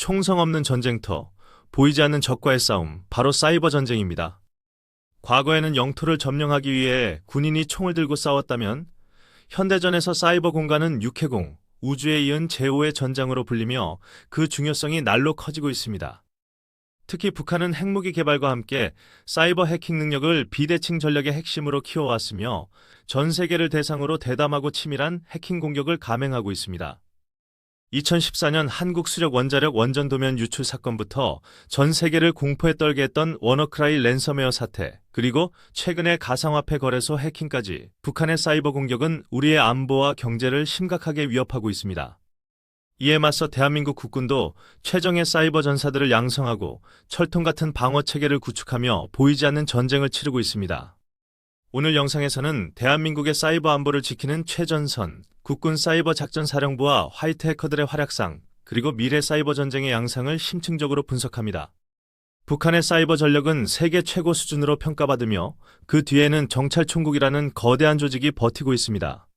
총성 없는 전쟁터, 보이지 않는 적과의 싸움, 바로 사이버 전쟁입니다. 과거에는 영토를 점령하기 위해 군인이 총을 들고 싸웠다면 현대전에서 사이버 공간은 육해공, 우주에 이은 제5의 전장으로 불리며 그 중요성이 날로 커지고 있습니다. 특히 북한은 핵무기 개발과 함께 사이버 해킹 능력을 비대칭 전략의 핵심으로 키워왔으며 전 세계를 대상으로 대담하고 치밀한 해킹 공격을 감행하고 있습니다. 2014년 한국 수력 원자력 원전 도면 유출 사건부터 전 세계를 공포에 떨게 했던 워너크라이 랜섬웨어 사태, 그리고 최근의 가상화폐 거래소 해킹까지 북한의 사이버 공격은 우리의 안보와 경제를 심각하게 위협하고 있습니다. 이에 맞서 대한민국 국군도 최정예 사이버 전사들을 양성하고 철통 같은 방어 체계를 구축하며 보이지 않는 전쟁을 치르고 있습니다. 오늘 영상에서는 대한민국의 사이버 안보를 지키는 최전선, 국군 사이버 작전사령부와 화이트 해커들의 활약상, 그리고 미래 사이버 전쟁의 양상을 심층적으로 분석합니다. 북한의 사이버 전력은 세계 최고 수준으로 평가받으며 그 뒤에는 정찰총국이라는 거대한 조직이 버티고 있습니다.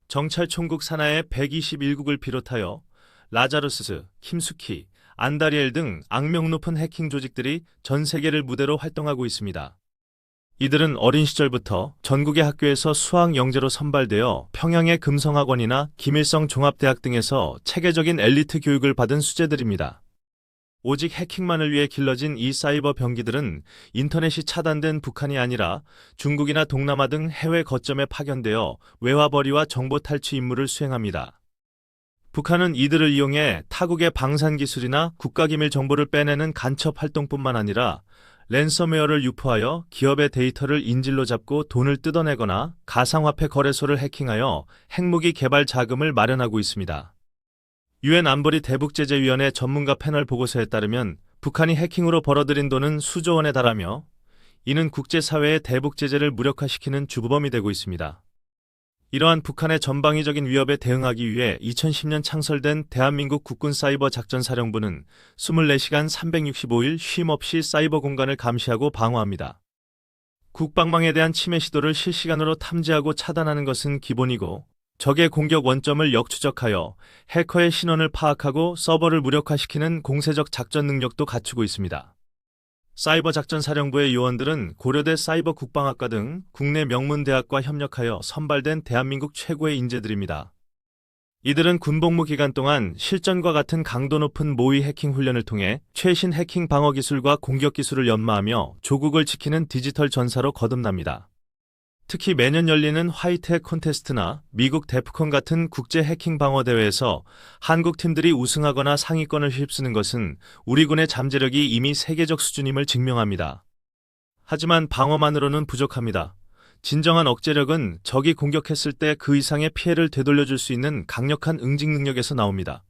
정찰총국 산하의 121국을 비롯하여 라자루스, 김숙희, 안다리엘 등 악명 높은 해킹 조직들이 전 세계를 무대로 활동하고 있습니다. 이들은 어린 시절부터 전국의 학교에서 수학 영재로 선발되어 평양의 금성학원이나 김일성 종합대학 등에서 체계적인 엘리트 교육을 받은 수재들입니다. 오직 해킹만을 위해 길러진 이 사이버 병기들은 인터넷이 차단된 북한이 아니라 중국이나 동남아 등 해외 거점에 파견되어 외화벌이와 정보 탈취 임무를 수행합니다. 북한은 이들을 이용해 타국의 방산기술이나 국가기밀 정보를 빼내는 간첩 활동뿐만 아니라 랜섬웨어를 유포하여 기업의 데이터를 인질로 잡고 돈을 뜯어내거나 가상화폐 거래소를 해킹하여 핵무기 개발 자금을 마련하고 있습니다. 유엔 안보리 대북제재위원회 전문가 패널 보고서에 따르면 북한이 해킹으로 벌어들인 돈은 수조 원에 달하며 이는 국제사회의 대북제재를 무력화시키는 주범이 되고 있습니다. 이러한 북한의 전방위적인 위협에 대응하기 위해 2010년 창설된 대한민국 국군 사이버 작전사령부는 24시간 365일 쉼없이 사이버 공간을 감시하고 방어합니다. 국방망에 대한 침해 시도를 실시간으로 탐지하고 차단하는 것은 기본이고 적의 공격 원점을 역추적하여 해커의 신원을 파악하고 서버를 무력화시키는 공세적 작전 능력도 갖추고 있습니다. 사이버 작전사령부의 요원들은 고려대 사이버 국방학과 등 국내 명문 대학과 협력하여 선발된 대한민국 최고의 인재들입니다. 이들은 군복무 기간 동안 실전과 같은 강도 높은 모의 해킹 훈련을 통해 최신 해킹 방어 기술과 공격 기술을 연마하며 조국을 지키는 디지털 전사로 거듭납니다. 특히 매년 열리는 화이트핵 콘테스트나 미국 데프콘 같은 국제 해킹 방어 대회에서 한국 팀들이 우승하거나 상위권을 휩쓰는 것은 우리 군의 잠재력이 이미 세계적 수준임을 증명합니다. 하지만 방어만으로는 부족합니다. 진정한 억제력은 적이 공격했을 때 그 이상의 피해를 되돌려줄 수 있는 강력한 응징 능력에서 나옵니다.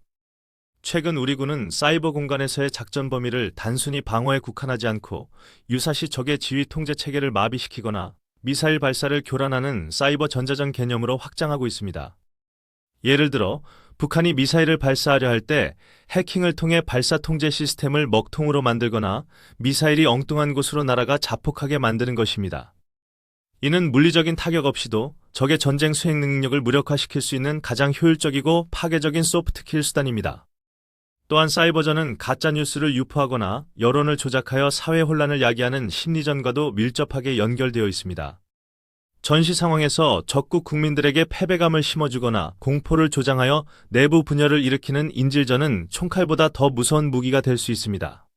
최근 우리 군은 사이버 공간에서의 작전 범위를 단순히 방어에 국한하지 않고 유사시 적의 지휘 통제 체계를 마비시키거나 미사일 발사를 교란하는 사이버 전자전 개념으로 확장하고 있습니다. 예를 들어 북한이 미사일을 발사하려 할 때 해킹을 통해 발사 통제 시스템을 먹통으로 만들거나 미사일이 엉뚱한 곳으로 날아가 자폭하게 만드는 것입니다. 이는 물리적인 타격 없이도 적의 전쟁 수행 능력을 무력화시킬 수 있는 가장 효율적이고 파괴적인 소프트킬 수단입니다. 또한 사이버전은 가짜뉴스를 유포하거나 여론을 조작하여 사회 혼란을 야기하는 심리전과도 밀접하게 연결되어 있습니다. 전시 상황에서 적국 국민들에게 패배감을 심어주거나 공포를 조장하여 내부 분열을 일으키는 인질전은 총칼보다 더 무서운 무기가 될 수 있습니다.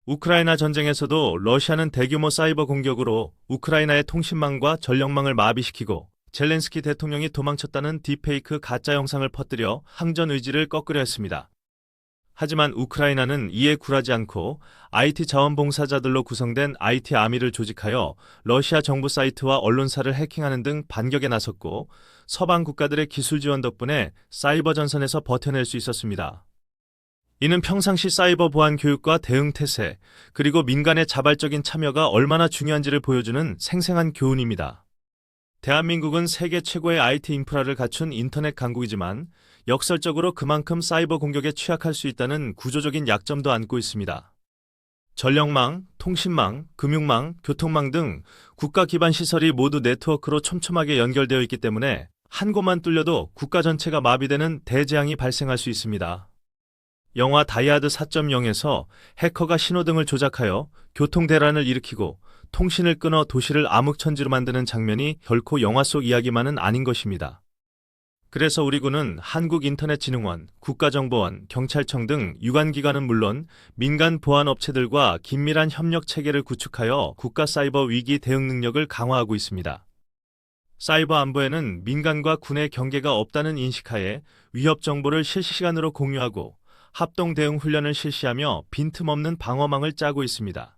우크라이나 전쟁에서도 러시아는 대규모 사이버 공격으로 우크라이나의 통신망과 전력망을 마비시키고 젤렌스키 대통령이 도망쳤다는 딥페이크 가짜 영상을 퍼뜨려 항전 의지를 꺾으려 했습니다. 하지만 우크라이나는 이에 굴하지 않고 IT 자원봉사자들로 구성된 IT 아미를 조직하여 러시아 정부 사이트와 언론사를 해킹하는 등 반격에 나섰고 서방 국가들의 기술 지원 덕분에 사이버 전선에서 버텨낼 수 있었습니다. 이는 평상시 사이버 보안 교육과 대응 태세, 그리고 민간의 자발적인 참여가 얼마나 중요한지를 보여주는 생생한 교훈입니다. 대한민국은 세계 최고의 IT 인프라를 갖춘 인터넷 강국이지만 역설적으로 그만큼 사이버 공격에 취약할 수 있다는 구조적인 약점도 안고 있습니다. 전력망, 통신망, 금융망, 교통망 등 국가 기반 시설이 모두 네트워크로 촘촘하게 연결되어 있기 때문에 한 곳만 뚫려도 국가 전체가 마비되는 대재앙이 발생할 수 있습니다. 영화 다이하드 4.0에서 해커가 신호등을 조작하여 교통대란을 일으키고 통신을 끊어 도시를 암흑천지로 만드는 장면이 결코 영화 속 이야기만은 아닌 것입니다. 그래서 우리 군은 한국인터넷진흥원, 국가정보원, 경찰청 등 유관기관은 물론 민간 보안업체들과 긴밀한 협력 체계를 구축하여 국가 사이버 위기 대응 능력을 강화하고 있습니다. 사이버 안보에는 민간과 군의 경계가 없다는 인식하에 위협 정보를 실시간으로 공유하고 합동 대응 훈련을 실시하며 빈틈없는 방어망을 짜고 있습니다.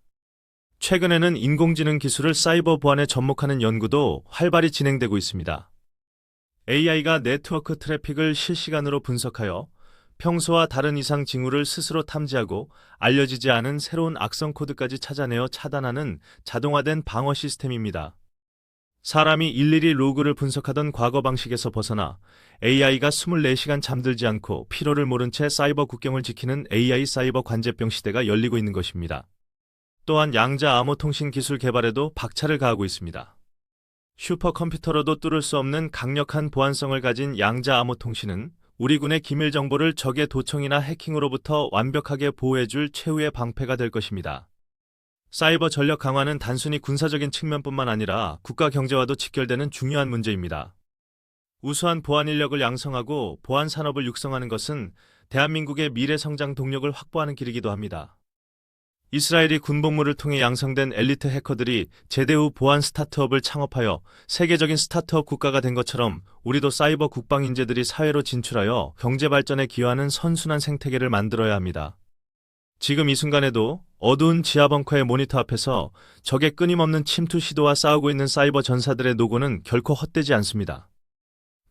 최근에는 인공지능 기술을 사이버 보안에 접목하는 연구도 활발히 진행되고 있습니다. AI가 네트워크 트래픽을 실시간으로 분석하여 평소와 다른 이상 징후를 스스로 탐지하고 알려지지 않은 새로운 악성 코드까지 찾아내어 차단하는 자동화된 방어 시스템입니다. 사람이 일일이 로그를 분석하던 과거 방식에서 벗어나 AI가 24시간 잠들지 않고 피로를 모른 채 사이버 국경을 지키는 AI 사이버 관제병 시대가 열리고 있는 것입니다. 또한 양자 암호 통신 기술 개발에도 박차를 가하고 있습니다. 슈퍼컴퓨터로도 뚫을 수 없는 강력한 보안성을 가진 양자 암호 통신은 우리 군의 기밀 정보를 적의 도청이나 해킹으로부터 완벽하게 보호해줄 최후의 방패가 될 것입니다. 사이버 전력 강화는 단순히 군사적인 측면뿐만 아니라 국가 경제와도 직결되는 중요한 문제입니다. 우수한 보안 인력을 양성하고 보안 산업을 육성하는 것은 대한민국의 미래 성장 동력을 확보하는 길이기도 합니다. 이스라엘이 군복무를 통해 양성된 엘리트 해커들이 제대 후 보안 스타트업을 창업하여 세계적인 스타트업 국가가 된 것처럼 우리도 사이버 국방 인재들이 사회로 진출하여 경제 발전에 기여하는 선순환 생태계를 만들어야 합니다. 지금 이 순간에도 어두운 지하벙커의 모니터 앞에서 적의 끊임없는 침투 시도와 싸우고 있는 사이버 전사들의 노고는 결코 헛되지 않습니다.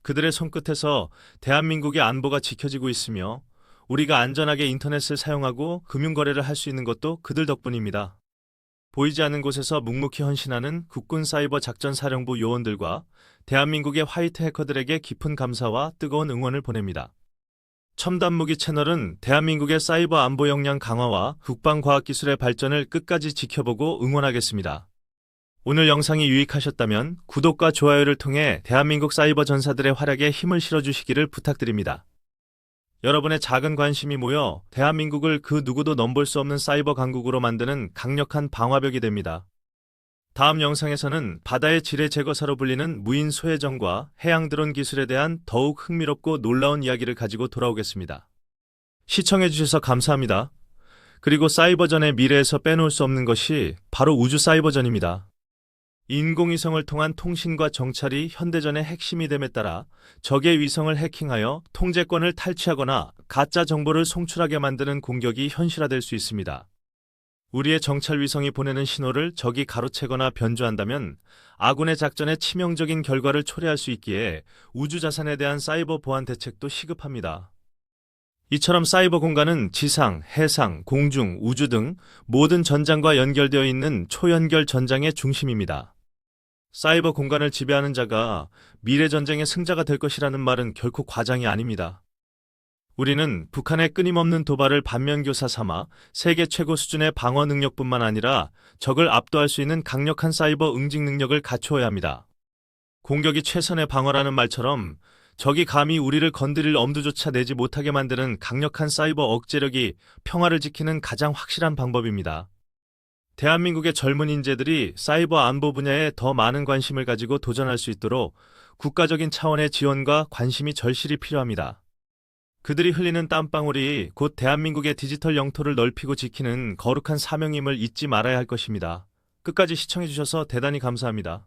그들의 손끝에서 대한민국의 안보가 지켜지고 있으며 우리가 안전하게 인터넷을 사용하고 금융거래를 할 수 있는 것도 그들 덕분입니다. 보이지 않는 곳에서 묵묵히 헌신하는 국군 사이버 작전사령부 요원들과 대한민국의 화이트 해커들에게 깊은 감사와 뜨거운 응원을 보냅니다. 첨단무기 채널은 대한민국의 사이버 안보 역량 강화와 국방과학기술의 발전을 끝까지 지켜보고 응원하겠습니다. 오늘 영상이 유익하셨다면 구독과 좋아요를 통해 대한민국 사이버 전사들의 활약에 힘을 실어주시기를 부탁드립니다. 여러분의 작은 관심이 모여 대한민국을 그 누구도 넘볼 수 없는 사이버 강국으로 만드는 강력한 방화벽이 됩니다. 다음 영상에서는 바다의 지뢰 제거사로 불리는 무인 소해전과 해양 드론 기술에 대한 더욱 흥미롭고 놀라운 이야기를 가지고 돌아오겠습니다. 시청해주셔서 감사합니다. 그리고 사이버전의 미래에서 빼놓을 수 없는 것이 바로 우주 사이버전입니다. 인공위성을 통한 통신과 정찰이 현대전의 핵심이 됨에 따라 적의 위성을 해킹하여 통제권을 탈취하거나 가짜 정보를 송출하게 만드는 공격이 현실화될 수 있습니다. 우리의 정찰 위성이 보내는 신호를 적이 가로채거나 변조한다면 아군의 작전에 치명적인 결과를 초래할 수 있기에 우주 자산에 대한 사이버 보안 대책도 시급합니다. 이처럼 사이버 공간은 지상, 해상, 공중, 우주 등 모든 전장과 연결되어 있는 초연결 전장의 중심입니다. 사이버 공간을 지배하는 자가 미래 전쟁의 승자가 될 것이라는 말은 결코 과장이 아닙니다. 우리는 북한의 끊임없는 도발을 반면교사 삼아 세계 최고 수준의 방어 능력뿐만 아니라 적을 압도할 수 있는 강력한 사이버 응징 능력을 갖추어야 합니다. 공격이 최선의 방어라는 말처럼 적이 감히 우리를 건드릴 엄두조차 내지 못하게 만드는 강력한 사이버 억제력이 평화를 지키는 가장 확실한 방법입니다. 대한민국의 젊은 인재들이 사이버 안보 분야에 더 많은 관심을 가지고 도전할 수 있도록 국가적인 차원의 지원과 관심이 절실히 필요합니다. 그들이 흘리는 땀방울이 곧 대한민국의 디지털 영토를 넓히고 지키는 거룩한 사명임을 잊지 말아야 할 것입니다. 끝까지 시청해주셔서 대단히 감사합니다.